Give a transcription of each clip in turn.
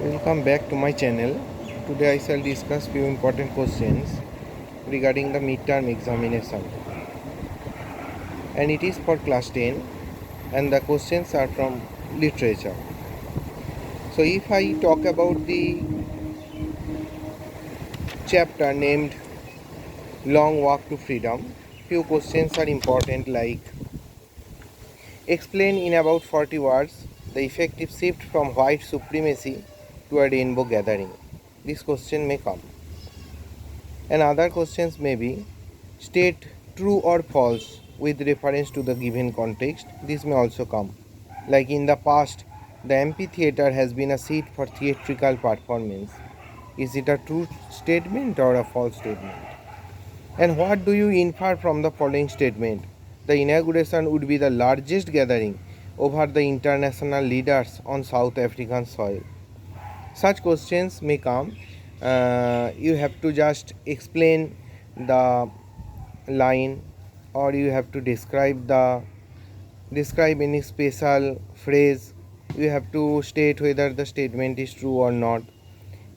Welcome back to my channel. Today I shall discuss few important questions regarding the midterm examination, and it is for class 10, and the questions are from literature. So if I talk about the chapter named Long Walk to Freedom, few questions are important like explain in about 40 words the effective shift from white supremacy to a rainbow gathering. This question may come. And other questions may be state true or false with reference to the given context. This may also come. Like in the past, the amphitheater has been a seat for theatrical performance. Is it a true statement or a false statement? And what do you infer from the following statement? The inauguration would be the largest gathering over the international leaders on South African soil. Such questions may come. You have to just explain the line, or you have to describe any special phrase. You have to state whether the statement is true or not.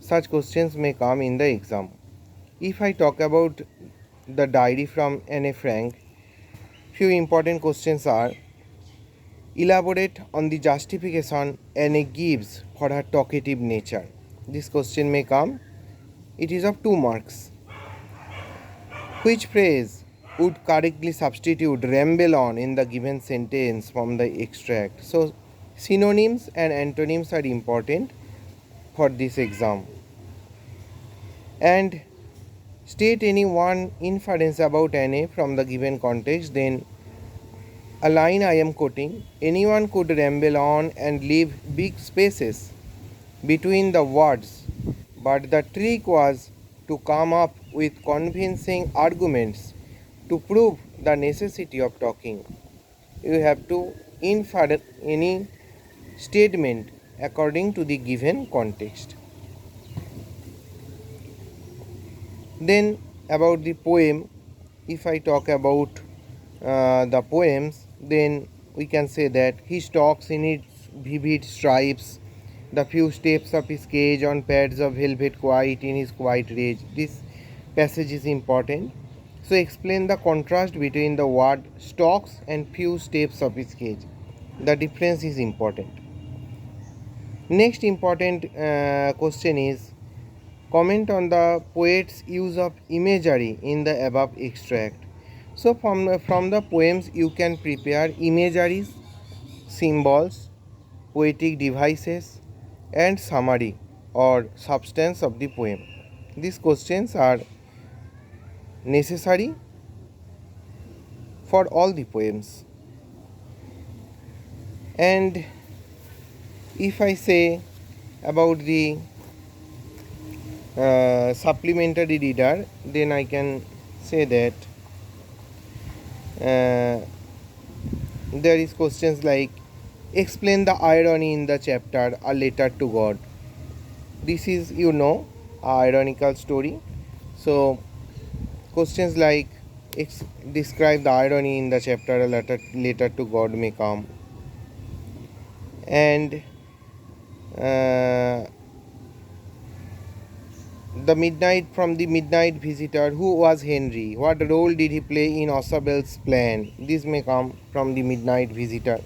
Such questions may come in the exam. If I talk about the diary from Anne Frank, few important questions are elaborate on the justification Anne gives for her talkative nature. This question may come. It is of 2 marks. Which phrase would correctly substitute ramble on in the given sentence from the extract? So, synonyms and antonyms are important for this exam. And state any one inference about Anne from the given context, then a line I am quoting, anyone could ramble on and leave big spaces between the words, but the trick was to come up with convincing arguments to prove the necessity of talking. You have to infer any statement according to the given context. Then about the poem, if I talk about the poems, then we can say that he stalks in its vivid stripes, the few steps of his cage on pads of velvet quiet in his quiet rage. This passage is important. So explain the contrast between the word stalks and few steps of his cage. The difference is important. Next important question is comment on the poet's use of imagery in the above extract. So from the poems you can prepare imageries, symbols, poetic devices, and summary or substance of the poem. These questions are necessary for all the poems. And if I say about the supplementary reader, then I can say that there is questions like explain the irony in the chapter A Letter to God. This is a ironical story. So questions like describe the irony in the chapter A Letter to God may come. And the midnight visitor, who was Henry? What role did he play in Osabel's plan? This may come from the midnight visitor.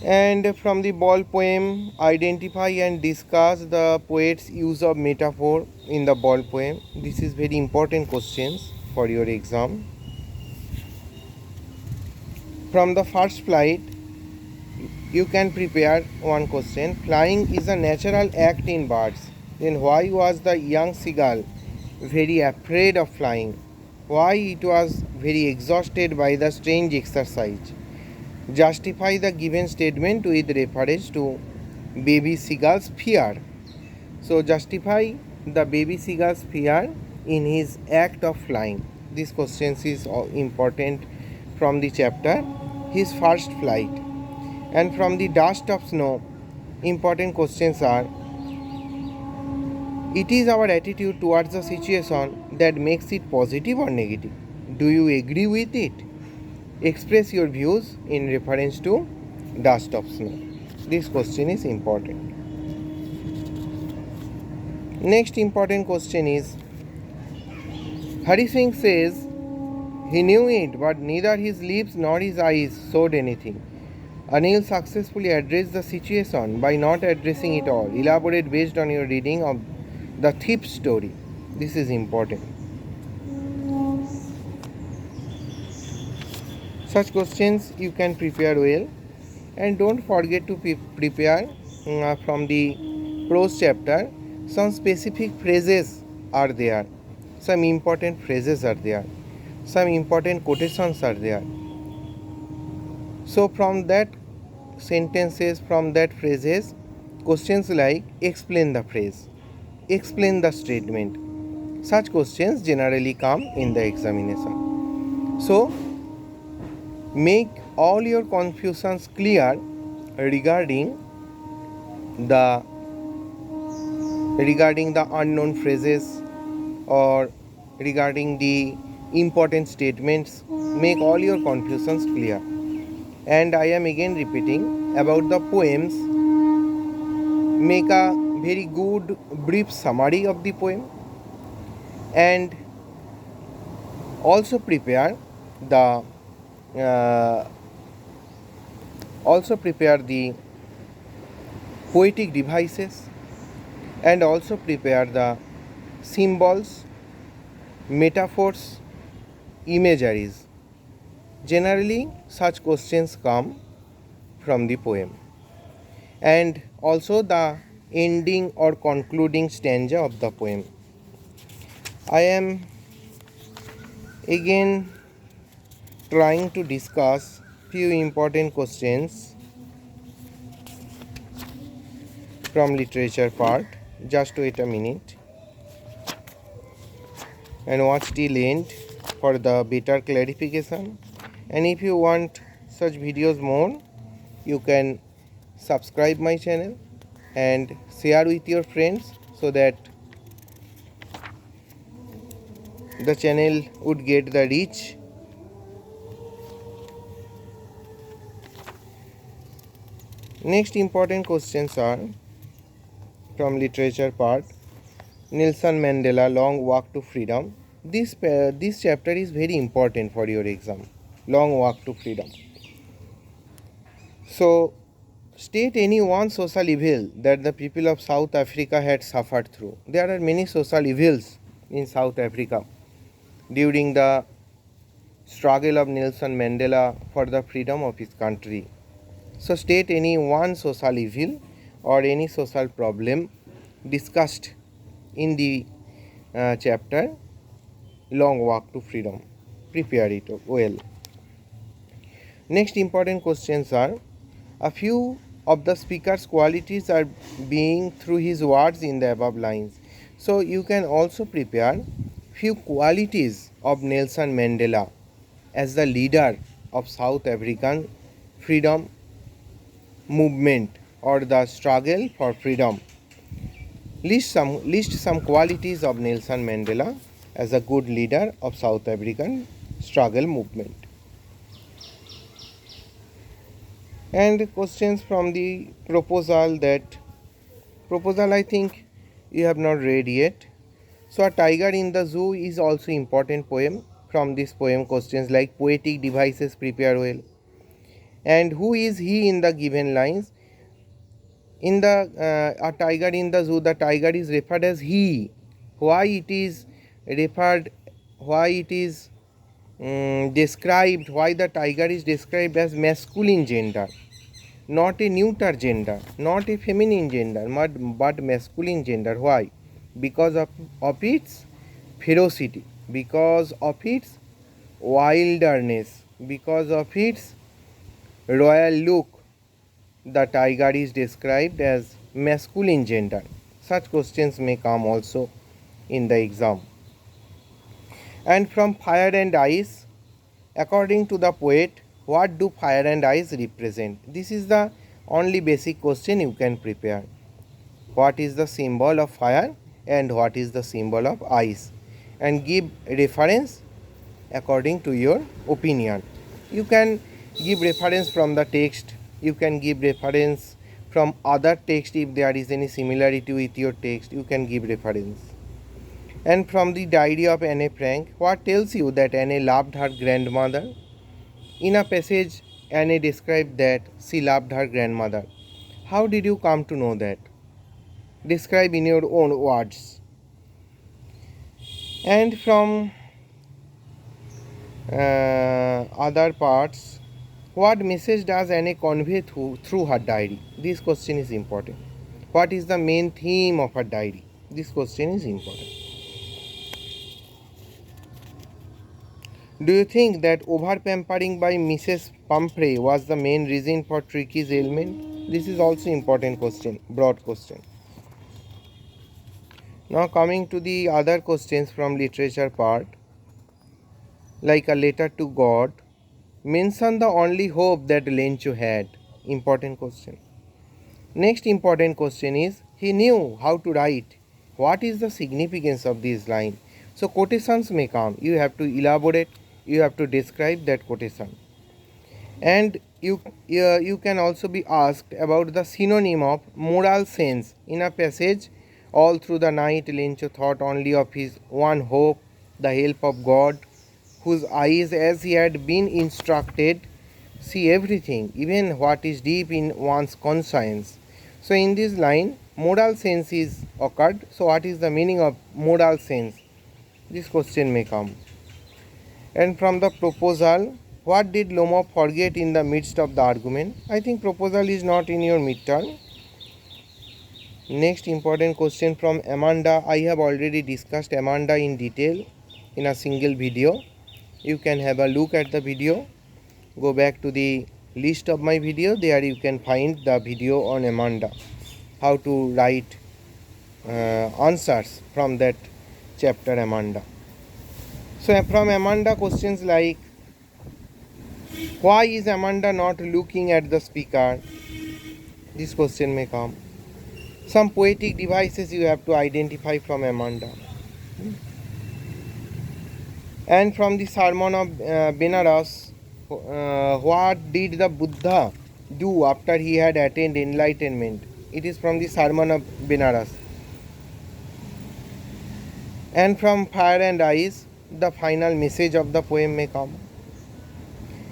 And from the ball poem, identify and discuss the poet's use of metaphor in the ball poem. This is very important questions for your exam. From the first flight, you can prepare one question. Flying is a natural act in birds. Then why was the young seagull very afraid of flying? Why it was very exhausted by the strange exercise? Justify the given statement with reference to baby seagull's fear. So justify the baby seagull's fear in his act of flying. This question is important from the chapter His First Flight. And from the dust of snow, important questions are it is our attitude towards the situation that makes it positive or negative. Do you agree with it? Express your views in reference to dust of snow. This question is important. Next important question is, Hari Singh says he knew it, but neither his lips nor his eyes showed anything. Anil successfully addressed the situation by not addressing it all. Elaborate based on your reading of the thief story. This is important. Such questions you can prepare well, and don't forget to prepare from the prose chapter. Some specific phrases are there, some important phrases are there, some important quotations are there. So from that sentences, from that phrases, questions like explain the phrase, explain the statement, such questions generally come in the examination. So make all your confusions clear regarding the unknown phrases or regarding the important statements. Make all your confusions clear. And I am again repeating about the poems. Make a very good brief summary of the poem, and also prepare the uh, poetic devices, and also prepare the symbols, metaphors, imageries. Generally such questions come from the poem, and also the ending or concluding stanza of the poem. I am again trying to discuss few important questions from literature part. Just wait a minute and watch till end for the better clarification. And if you want such videos more, you can subscribe my channel and share with your friends so that the channel would get the reach. Next important questions are from literature part. Nelson Mandela, Long Walk to Freedom. This chapter is very important for your exam. Long Walk to Freedom. So, state any one social evil that the people of South Africa had suffered through. There are many social evils in South Africa during the struggle of Nelson Mandela for the freedom of his country. So, state any one social evil or any social problem discussed in the chapter Long Walk to Freedom. Prepare it well. Next important questions are, a few of the speaker's qualities are being through his words in the above lines. So you can also prepare few qualities of Nelson Mandela as the leader of South African freedom movement or the struggle for freedom. List some qualities of Nelson Mandela as a good leader of South African struggle movement. And questions from the proposal I think you have not read yet. So a tiger in the zoo is also important poem. From this poem questions like poetic devices prepare well, and who is he in the given lines. In the a tiger in the zoo, the tiger is referred as he. Why it is referred, why it is described, why the tiger is described as masculine gender, not a neuter gender, not a feminine gender, but masculine gender. Why? Because of its ferocity, because of its wilderness, because of its royal look, the tiger is described as masculine gender. Such questions may come also in the exam. And from fire and ice, according to the poet, what do fire and ice represent? This is the only basic question you can prepare. What is the symbol of fire and what is the symbol of ice? And give reference according to your opinion. You can give reference from the text, you can give reference From other text, if there is any similarity with your text, you can give reference. And from the diary of Anne Frank, what tells you that Anne loved her grandmother? In a passage, Anne described that she loved her grandmother. How did you come to know that? Describe in your own words. And from other parts, what message does Anne convey through her diary? This question is important. What is the main theme of her diary? This question is important. Do you think that over-pampering by Mrs. Pumphrey was the main reason for Tricky's ailment? This is also important question, broad question. Now coming to the other questions from literature part, like a letter to God, mention the only hope that Lencho had. Important question. Next important question is, he knew how to write. What is the significance of this line? So quotations may come. You have to elaborate. You have to describe that quotation. And you can also be asked about the synonym of moral sense. In a passage, all through the night Lencho thought only of his one hope, the help of God, whose eyes, as he had been instructed, see everything, even what is deep in one's conscience. So in this line, moral sense is occurred. So what is the meaning of moral sense? This question may come. And from the proposal, what did Lomov forget in the midst of the argument? I think proposal is not in your midterm. Next important question from Amanda. I have already discussed Amanda in detail in a single video. You can have a look at the video. Go back to the list of my video. There you can find the video on Amanda. How to write answers from that chapter Amanda. So from Amanda, questions like, why is Amanda not looking at the speaker? This question may come. Some poetic devices you have to identify from Amanda. And from the sermon of Benares, what did the Buddha do after he had attained enlightenment? It is from the sermon of Benares. And from Fire and Ice, the final message of the poem may come.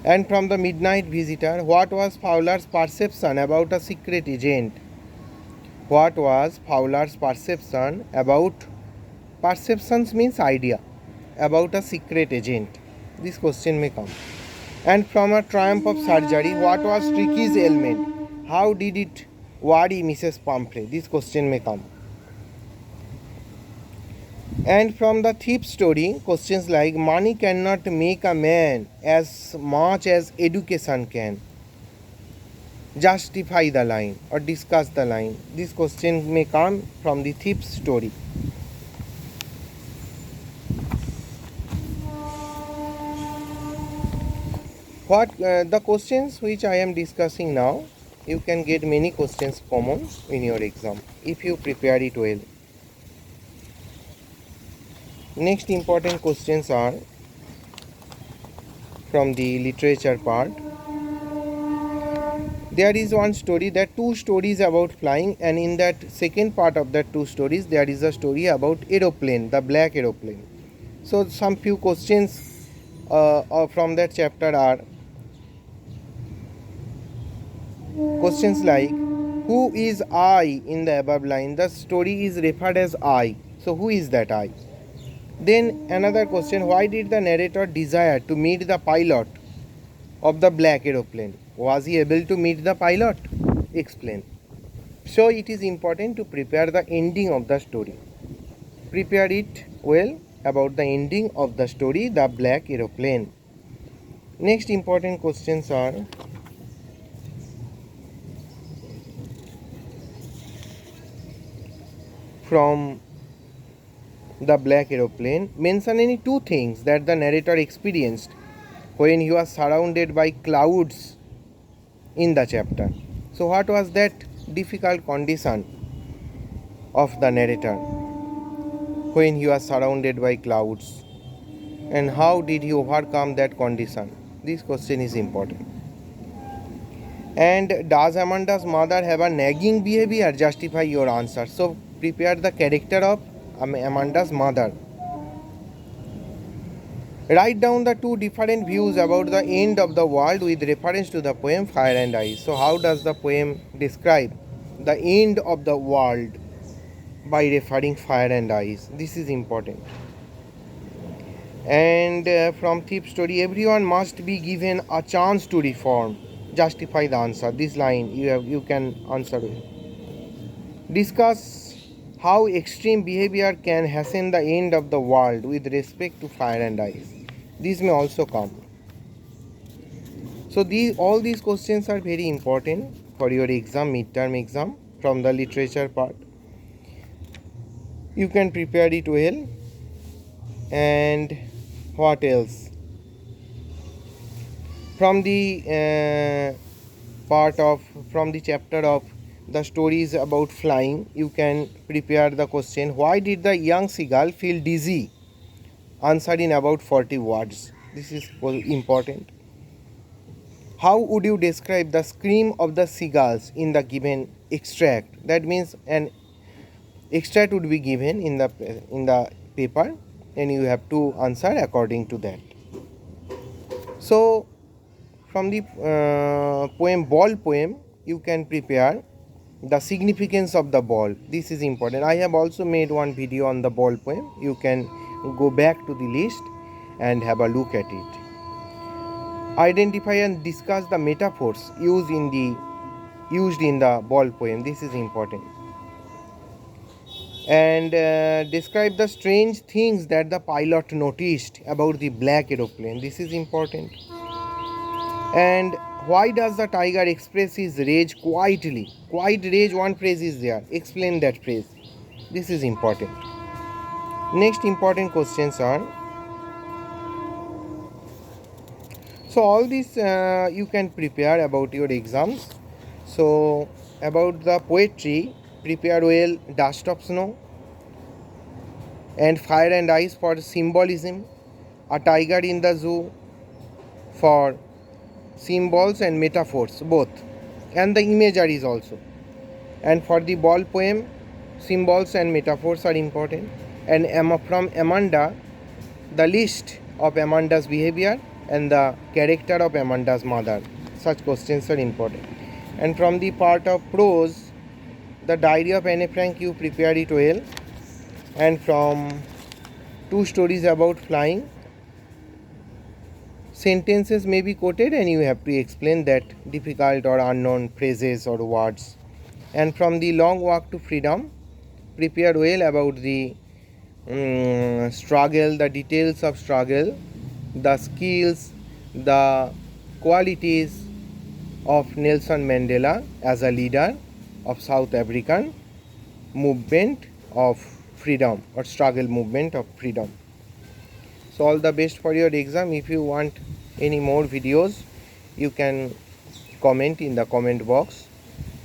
And from the Midnight Visitor, what was Fowler's perception about a secret agent? What was Fowler's perception about, perceptions means idea, about a secret agent? This question may come. And from a triumph of surgery, what was Tricky's ailment? How did it worry Mrs. Pumphrey? This question may come. And from the thief story, questions like, money cannot make a man as much as education can. Justify the line or discuss the line. This question may come from the thief story. The questions which I am discussing now, you can get many questions common in your exam if you prepare it well. Next important questions are from the literature part. There is one story, there are two stories about flying, and in that second part of that two stories there is a story about aeroplane, the black aeroplane. So some few questions from that chapter are questions like, who is I in the above line? The story is referred as I. So who is that I? Then another question, why did the narrator desire to meet the pilot of the black aeroplane? Was he able to meet the pilot? Explain. So it is important to prepare the ending of the story. Prepare it well about the ending of the story, the black aeroplane. Next important questions are, from the black aeroplane, mention any two things that the narrator experienced when he was surrounded by clouds in the chapter. So what was that difficult condition of the narrator when he was surrounded by clouds, and how did he overcome that condition? This question is important. And does Amanda's mother have a nagging behavior? Justify your answer. So prepare the character of Amanda's mother. Write down the two different views about the end of the world with reference to the poem Fire and Ice. So how does the poem describe the end of the world by referring fire and ice? This is important. And from Thief Story, everyone must be given a chance to reform. Justify the answer. This line you can answer with. Discuss how extreme behavior can hasten the end of the world with respect to fire and ice. These may also come. So all these questions are very important for your exam, midterm exam, from the literature part. You can prepare it well. And what else? From the chapter of the stories about flying, you can prepare the question, why did the young seagull feel dizzy? Answer in about 40 words. This is important. How would you describe the scream of the seagulls in the given extract? That means an extract would be given in the paper, and you have to answer according to that. So from the ball poem, you can prepare the significance of the ball. This is important. I have also made one video on the ball poem. You can go back to the list and have a look at it. Identify and discuss the metaphors used in the ball poem. This is important. And describe the strange things that the pilot noticed about the black aeroplane. This is important. And why does the tiger express his rage quietly? Quiet rage, one phrase is there. Explain that phrase. This is important. Next important questions are, so all this you can prepare about your exams. So about the poetry, prepare well Dust of Snow and Fire and Ice for symbolism, A Tiger in the Zoo for symbols and metaphors both, and the imageries also. And for the ball poem, symbols and metaphors are important. And from Amanda, the list of Amanda's behavior and the character of Amanda's mother. Such questions are important. And from the part of prose, the diary of Anne Frank, you prepare it well. And from two stories about flying, sentences may be quoted and you have to explain that difficult or unknown phrases or words. And from the long walk to freedom, prepare well about the struggle, the details of struggle, the skills, the qualities of Nelson Mandela as a leader of South African movement of freedom or struggle movement of freedom. So all the best for your exam. If you want any more videos, you can comment in the comment box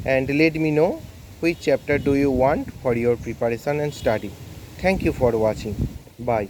and let me know which chapter do you want for your preparation and study. Thank you for watching. Bye.